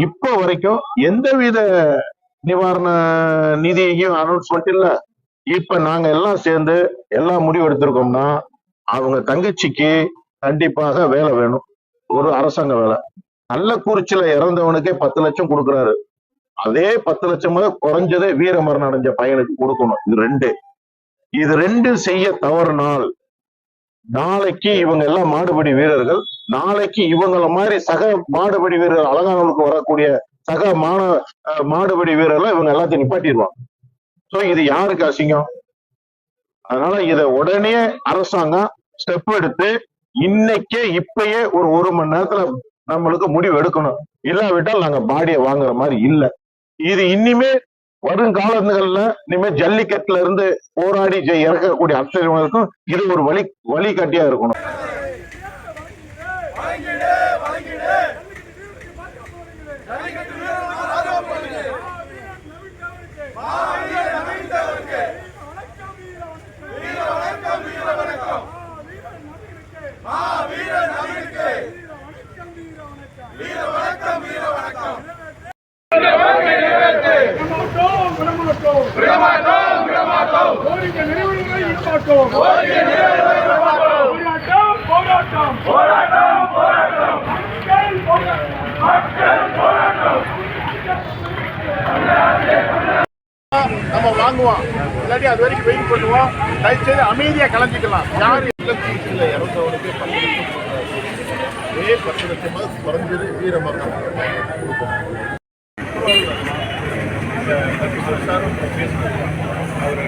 இப்ப வரைக்கும் எந்தவித நிவாரண நிதியையும் அனௌன்ஸ்மெண்ட் இல்ல. இப்ப நாங்க எல்லாம் சேர்ந்து எல்லாம் முடிவு எடுத்திருக்கோம்னா அவங்க தங்கச்சிக்கு கண்டிப்பாக வேலை வேணும், ஒரு அரசாங்க வேலை. கள்ளக்குறிச்சியில இறந்தவனுக்கே 10 லட்சம் கொடுக்குறாரு, அதே 10 லட்சம் குறைஞ்சதே வீரமரணம் அடைஞ்ச பையனுக்கு கொடுக்கணும். இது ரெண்டு செய்ய தவறுனால் நாளைக்கு இவங்க எல்லாம் மாடுபிடி வீரர்கள், நாளைக்கு இவங்கள மாதிரி சக மாடுபிடி வீரர்கள் அலங்காநல்லூருக்கு வரக்கூடிய சக மாடுபிடி வீரர்கள் இவங்க எல்லாத்தையும் நிப்பாட்டிடுவாங்க. சோ இது யாருக்கு அசிங்கம்? அதனால இத உடனே அரசாங்கம் ஸ்டெப் எடுத்து இன்னைக்கே இப்பயே ஒரு மணி நேரத்துல நம்மளுக்கு முடிவு எடுக்கணும். இல்லாவிட்டால் நாங்க பாடியை வாங்குற மாதிரி இல்ல. இது இனிமே வருங்காலங்கள்ல இனிமே ஜல்லிக்கட்டுல இருந்து போராடி இறக்கக்கூடிய அத்தனைக்கும் இது ஒரு வழிகாட்டியா இருக்கணும். நம்ம வாங்குவோம், இல்லாட்டி அது வரைக்கும் வெயிட் பண்ணுவோம். தயவுசெய்து அமைதியா கலந்துக்கலாம். யாரு கள்ளக்குறிச்சியில் இறந்தவனுக்கு 10 லட்சம் அதே 10 லட்சமாக குறைஞ்சது வீரமரணம் கொடுக்கணும். அவர்